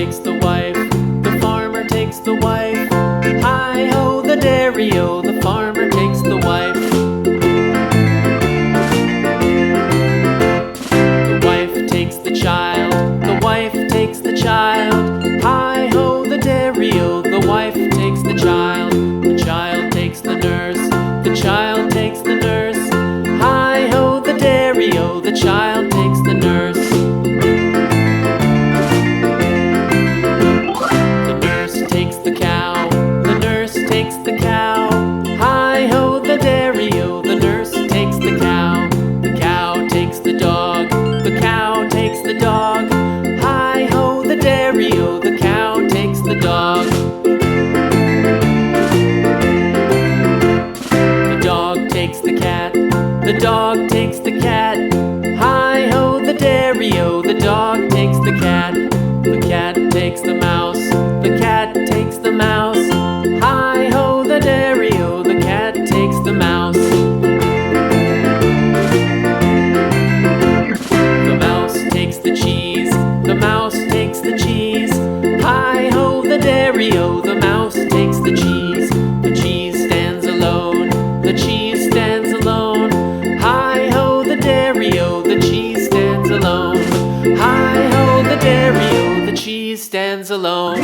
takes the wife, the farmer takes the wife. Hi-ho, the dairy-o, the farmer takes the wife. The wife takes the child, the wife takes the child. Hi-ho, the dairy-o, the wife takes the child. The child takes the nurse, the child takes the nurse. Hi-ho, the dairy-o, the child takes the nurse. The nurse takes the cow, the nurse takes the cow. Hi-ho, the dairy-o, the nurse takes the cow. The cow takes the dog, the cow takes the dog. Hi-ho, the dairy-o, the cow takes the dog. The dog takes the cat, the dog takes the cat. Hi-ho, the dairy-o, the dog takes the cat. The cat takes the mouse, the cat takes the mouse. Hi-ho, the dairy-o, the cat takes the mouse. The mouse takes the cheese, the mouse takes the cheese. Hi-ho, the dairy-o, the mouse takes the cheese. The cheese stands alone, the cheese stands alone. Hi-ho, the dairy-o, the cheese stands alone. Hi-ho, the dairy-o, the cheese stands alone.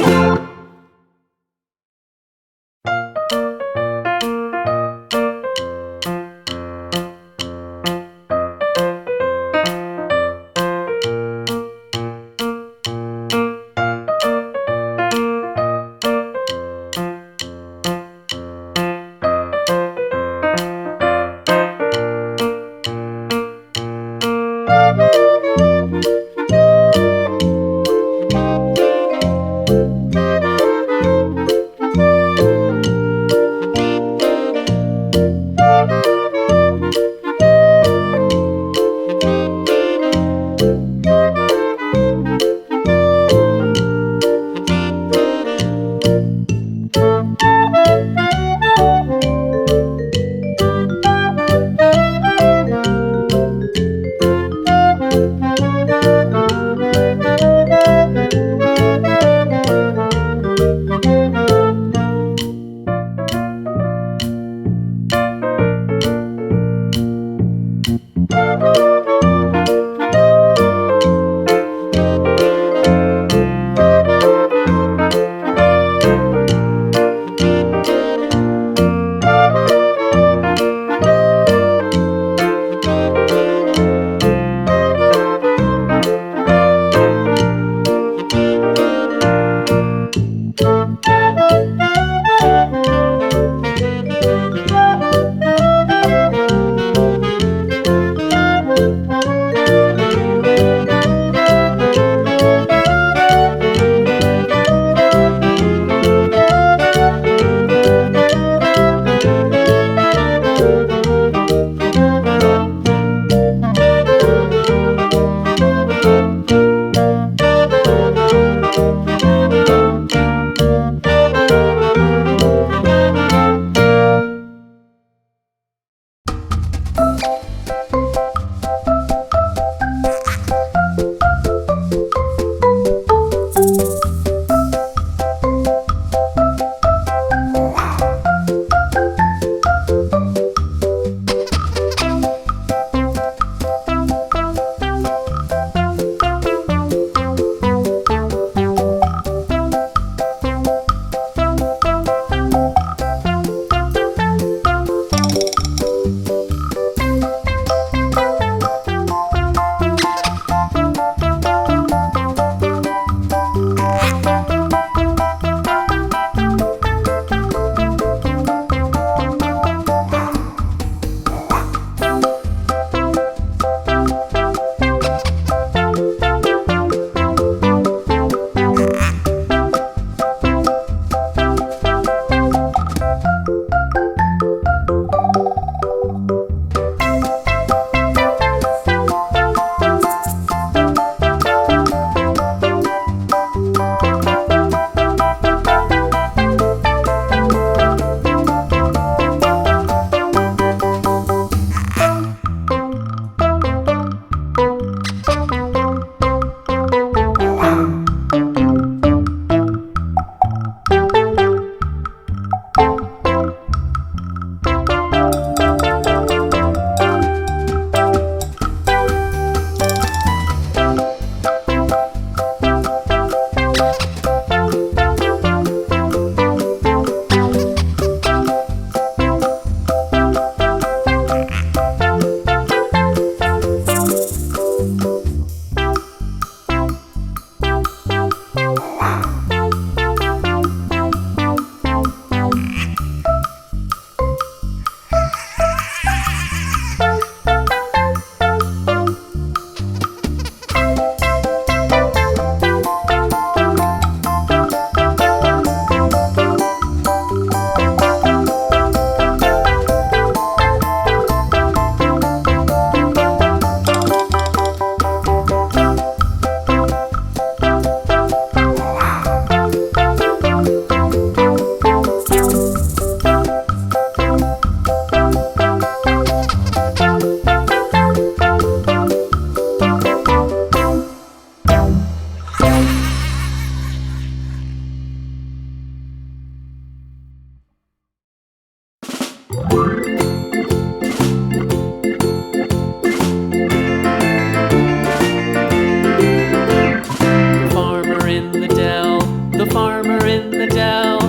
farmer in the dell.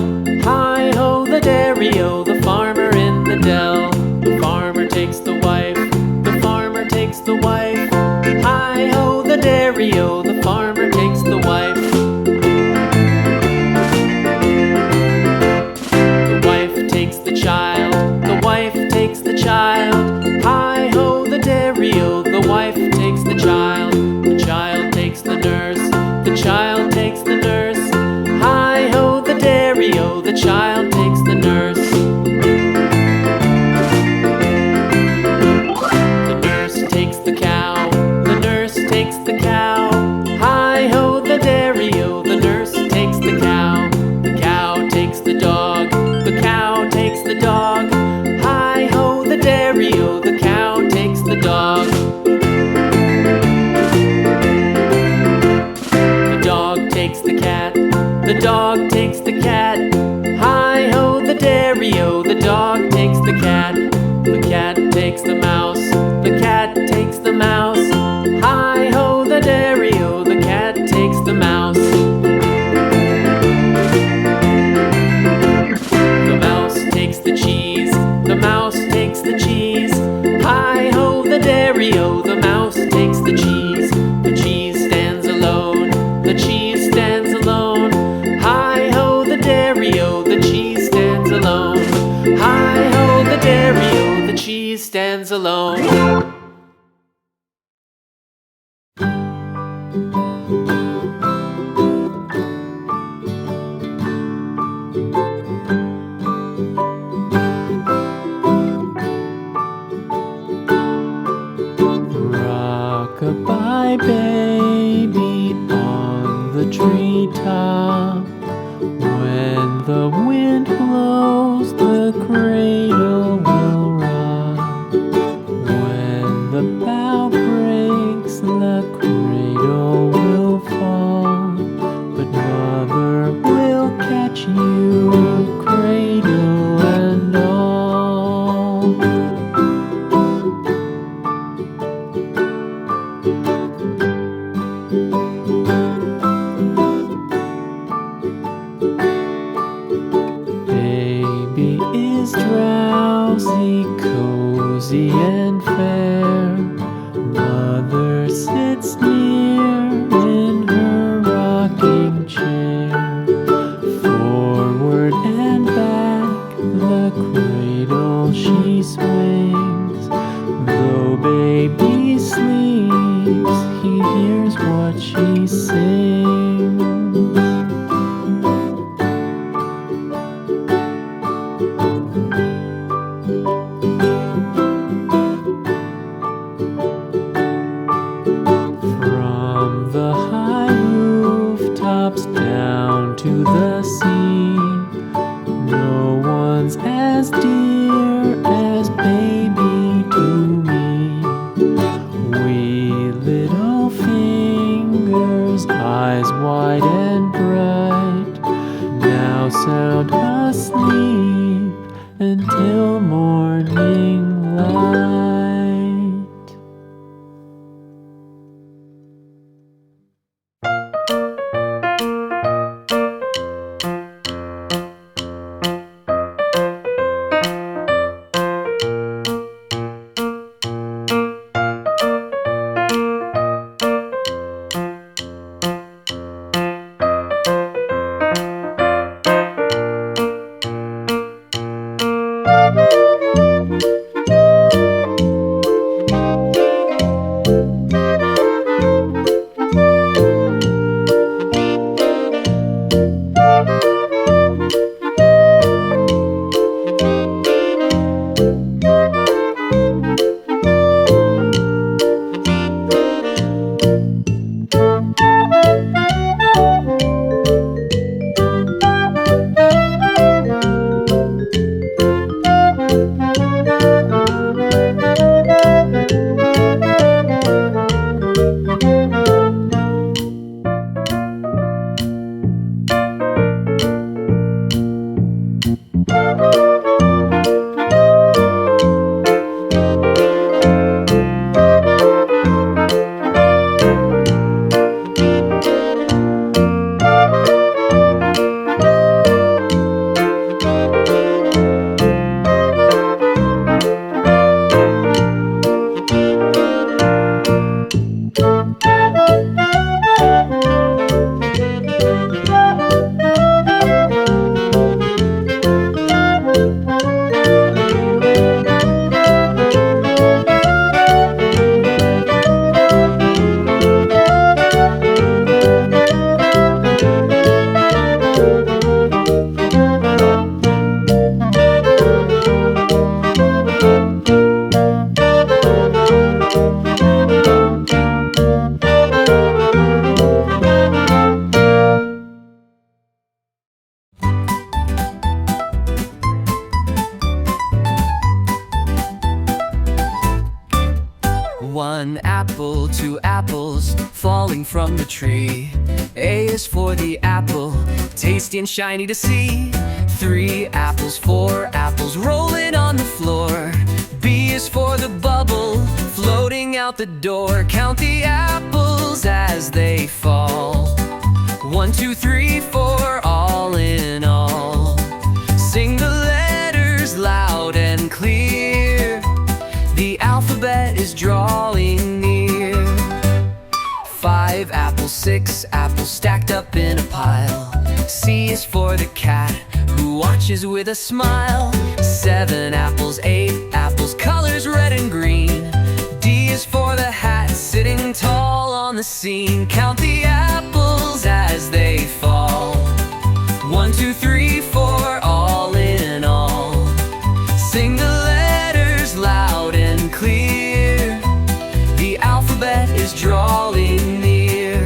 Hi-ho, the dairy-o, the farmer in the dell. The farmer takes the wife, the farmer takes the wife. Hi-ho, the dairy-o, the farmer takes the wife. The wife takes the child, the wife takes the child. Hi-ho, the dairy-o, the wife takes the child. The child takes the nurse, the child takes the nurse. Hi-ho, the dairy-o, the child takes the nurse. The nurse takes the cow, the nurse takes the cow. Hi-ho, the dairy-o, the nurse takes the cow. The cow takes the dog, the cow takes the dog. Hi-ho, the dairy-o, the cow takes the dog. The dog takes the cat, the dog takes the cat. Hi-ho, the dairy-o, the dog takes the cat. The cat takes the mouse, the cat takes the mouse. Hi-ho, the dairy-o, the cat takes the mouse. The mouse takes the cheese, the mouse takes the cheese. Hi-ho, the dairy-o, the mouse takes the cheese. The cheese stands alone, the cheese stands alone. Hi-ho, the dairy-o, the cheese stands alone. Hi-ho, the dairy-o, the cheese stands alone. Rock-a-bye baby on the treetop. When the wind blows, the cradle will rock. When the bough breaks, the cradle will fall. But mother will catch you, cradle and all. Baby is drowsy, cozy and fair. Mother sits near in her rocking chair. Forward and back, the cradle she swings. Though baby sleeps, he hears what she sings. From the high rooftops down to the sea, no one's as dear as baby to me. Wee little fingers, eyes wide and bright, now sound asleep until morning light. falling from the tree. A is for the apple, tasty and shiny to see. 3 apples, 4 apples, rolling on the floor. B is for the bubble, floating out the door. Count the apples as they fall. 1, 2, 3, 4, all in all. Sing the letters loud and clear. The alphabet is drawing near. 5 apples, 6 apples, stacked up in a pile. C is for the cat, who watches with a smile. 7 apples, 8 apples, colors red and green. D is for the hat, sitting tall on the scene. Count the apples as they fall. 1, 2, 3, 4, all in all. Sing the letters loud and clear. The alphabet is drawing near.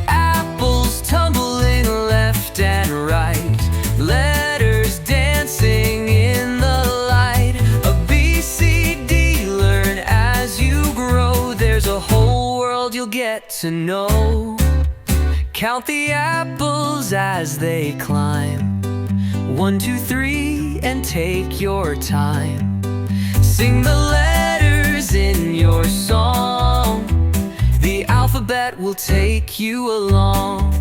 Apples tumbling left and right, letters dancing in the light. A B, C, D, learn as you grow. There's a whole world you'll get to know. Count the apples as they climb. 1, 2, 3, and take your time. Sing the letters in your song. The alphabet will take you along.